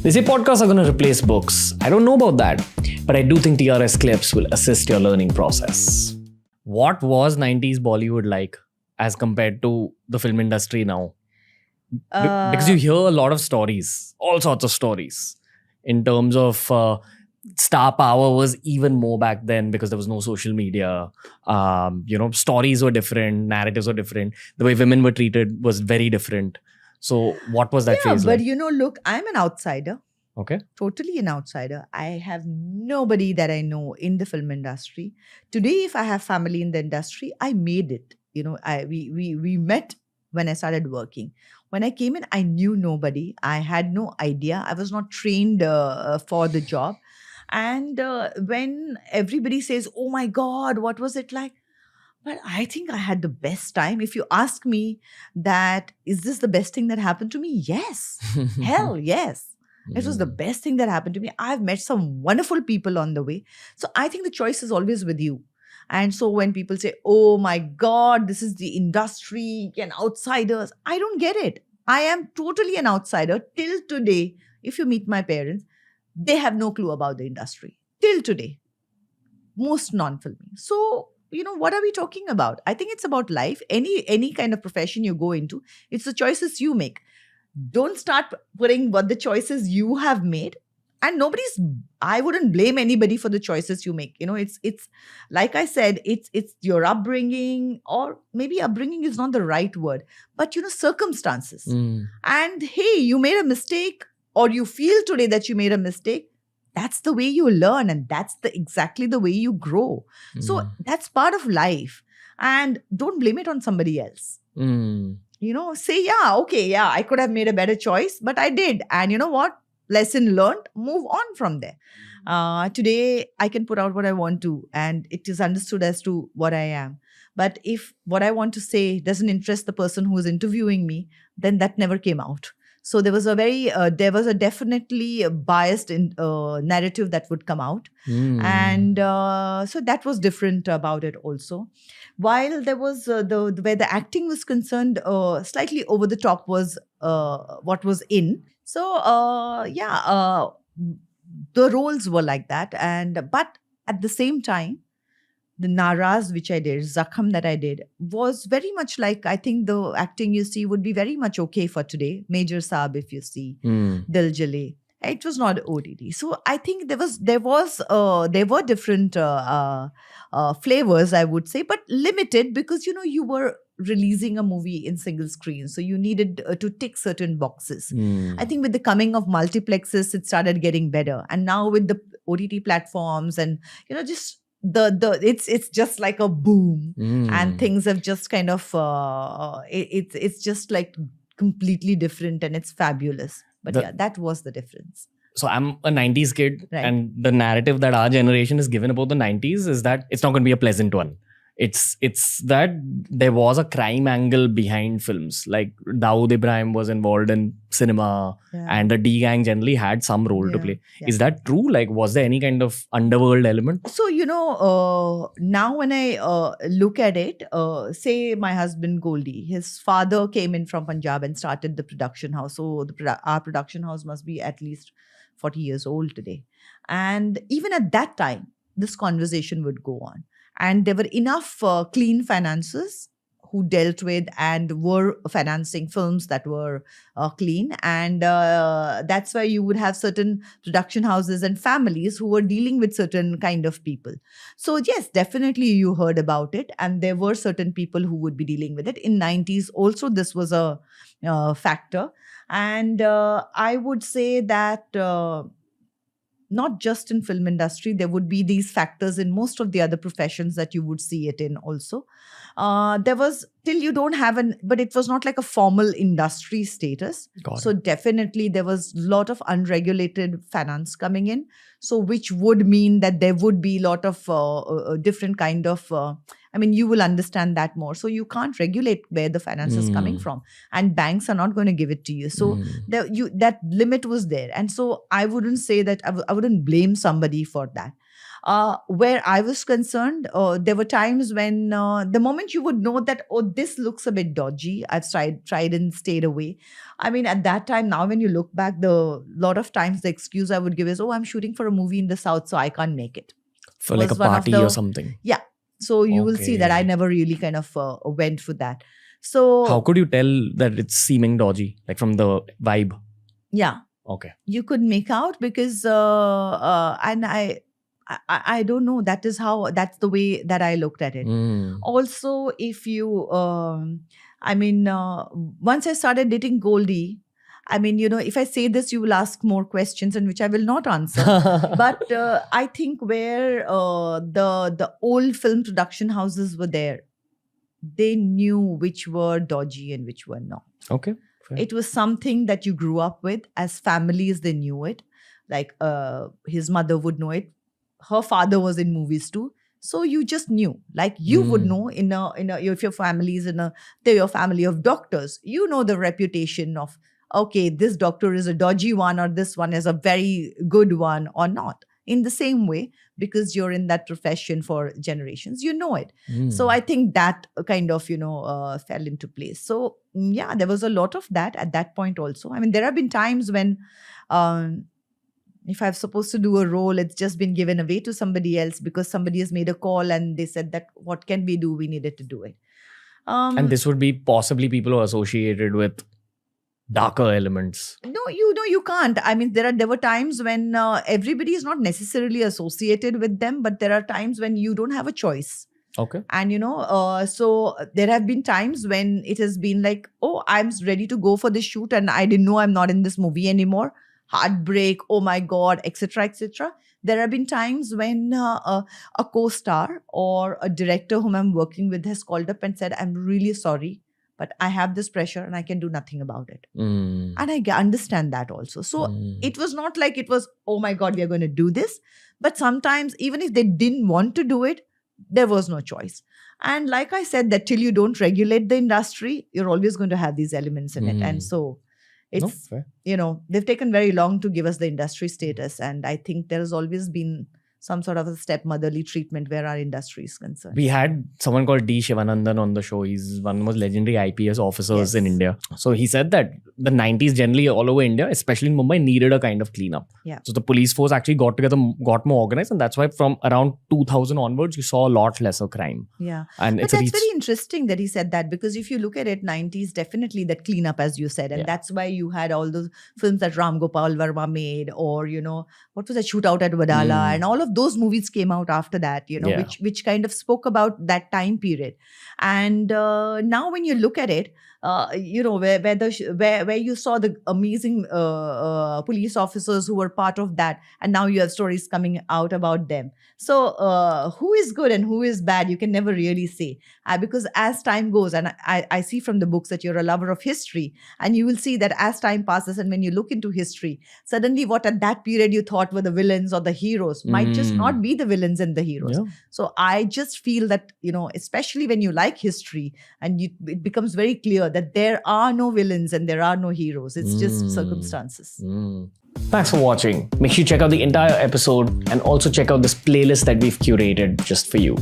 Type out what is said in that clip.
They say podcasts are going to replace books. I don't know about that, but I do think TRS clips will assist your learning process. What was 90s Bollywood like as compared to the film industry now? Because you hear a lot of stories, all sorts of stories, in terms of star power was even more back then because there was no social media. Stories were different, narratives were different. The way women were treated was very different. So what was that phase like? But look, I'm an outsider. Okay. Totally an outsider. I have nobody that I know in the film industry. Today, if I have family in the industry, I made it. We met when I started working. When I came in, I knew nobody. I had no idea. I was not trained for the job. And when everybody says, oh my God, what was it like? But I think I had the best time. If you ask me that, is this the best thing that happened to me? Yes. Hell, yes. It was the best thing that happened to me. I've met some wonderful people on the way. So I think the choice is always with you. And so when people say, oh my God, this is the industry and outsiders, I don't get it. I am totally an outsider till today. If you meet my parents, they have no clue about the industry. Till today. Most non-filming. So, what are we talking about? I think it's about life. Any kind of profession you go into, it's the choices you make. Don't start putting what the choices you have made. And I wouldn't blame anybody for the choices you make. It's like I said, it's your upbringing, or maybe upbringing is not the right word, but circumstances. And hey, you made a mistake, or you feel today that you made a mistake. That's the way you learn, and that's exactly the way you grow. So that's part of life. And don't blame it on somebody else. Say, I could have made a better choice, but I did. And you know what? Lesson learned, move on from there. Today, I can put out what I want to, and it is understood as to what I am. But if what I want to say doesn't interest the person who is interviewing me, then that never came out. So there was a definitely biased narrative that would come out. And so that was different about it also. While there was where the acting was concerned, slightly over the top was what was in. So the roles were like that. But at the same time, the Naraz which I did, Zakham that I did, was very much like, I think the acting you see would be very much okay for today. Major Saab, if you see, Dil Jale. It was not OTT. So I think there were different flavors, I would say, but limited because, you were releasing a movie in single screen. So you needed to tick certain boxes. I think with the coming of multiplexes, it started getting better. And now with the OTT platforms and, just it's just like a boom, and things have just kind of it's just like completely different, and it's fabulous. But that was the difference. So I'm a 90s kid, right? And the narrative that our generation is given about the 90s is that it's not going to be a pleasant one. It's that there was a crime angle behind films. Like Dawood Ibrahim was involved in cinema, and the D gang generally had some role to play. Yeah. Is that true? Like, was there any kind of underworld element? So, now when I look at it, say my husband Goldie, his father came in from Punjab and started the production house. So our production house must be at least 40 years old today. And even at that time, this conversation would go on. And there were enough clean finances who dealt with and were financing films that were clean. And that's why you would have certain production houses and families who were dealing with certain kind of people. So yes, definitely you heard about it. And there were certain people who would be dealing with it. In 90s also, this was a factor. And I would say that not just in film industry, there would be these factors in most of the other professions that you would see it in also. There was, till you don't have but it was not like a formal industry status. So definitely there was a lot of unregulated finance coming in. So which would mean that there would be a lot of different kind of, you will understand that more. So you can't regulate where the finance is coming from, and banks are not going to give it to you. So that limit was there. And so I wouldn't say that, I wouldn't blame somebody for that. Where I was concerned, there were times when the moment you would know that, oh, this looks a bit dodgy, I've tried and stayed away. I mean, at that time, now when you look back, the lot of times the excuse I would give is, oh, I'm shooting for a movie in the South, so I can't make it. For like a Was one of party the- or something. Yeah. So you will see that I Okay. never really kind of went for that. So How could you tell that it's seeming dodgy? Like from the vibe? yeah, Okay. you could make out because and I don't know. That's the way that I looked at it. Mm. Also, if you I mean, once I started dating Goldie, I mean, if I say this, you will ask more questions, and which I will not answer. But I think where the old film production houses were there, they knew which were dodgy and which were not. Okay. Fair. It was something that you grew up with. As families, they knew it. Like his mother would know it. Her father was in movies too. So you just knew. Like you would know if your family is they're your family of doctors, you know the reputation of, okay, this doctor is a dodgy one or this one is a very good one or not. In the same way, because you're in that profession for generations, you know it. So I think that kind of, fell into place. So yeah, there was a lot of that at that point also. I mean, there have been times when if I'm supposed to do a role, it's just been given away to somebody else because somebody has made a call and they said that, what can we do? We needed to do it. And this would be possibly people who are associated with darker elements. No, you can't. I mean, there were times when everybody is not necessarily associated with them, but there are times when you don't have a choice. Okay. And so there have been times when it has been like, oh, I'm ready to go for this shoot and I didn't know I'm not in this movie anymore. Heartbreak, oh my God, etc., etc. There have been times when a co-star or a director whom I'm working with has called up and said, I'm really sorry, but I have this pressure and I can do nothing about it. And I understand that also. So it was not like it was, oh my God, we are going to do this. But sometimes, even if they didn't want to do it, there was no choice. And like I said, that till you don't regulate the industry, you're always going to have these elements in it. And so it's, fair. They've taken very long to give us the industry status. And I think there has always been some sort of a stepmotherly treatment where our industry is concerned. We had someone called D. Shivanandan on the show. He's one of the most legendary IPS officers in India. So he said that the 90s generally all over India, especially in Mumbai, needed a kind of cleanup. Yeah. So the police force actually got more organized. And that's why from around 2000 onwards, you saw a lot lesser crime. Yeah. And But that's very interesting that he said that, because if you look at it, 90s, definitely that cleanup, as you said. And that's why you had all those films that Ram Gopal Verma made, or, what was that, Shootout at Wadala, and all of those movies came out after that, which kind of spoke about that time period. And now when you look at it, where you saw the amazing police officers who were part of that, and now you have stories coming out about them. So who is good and who is bad, you can never really say, because as time goes, and I see from the books that you're a lover of history, and you will see that as time passes and when you look into history, suddenly what at that period you thought were the villains or the heroes might just not be the villains and the heroes. So I just feel that, especially when you like history, and it becomes very clear that there are no villains and there are no heroes. It's just circumstances. Thanks for watching. Make sure you check out the entire episode and also check out this playlist that we've curated just for you.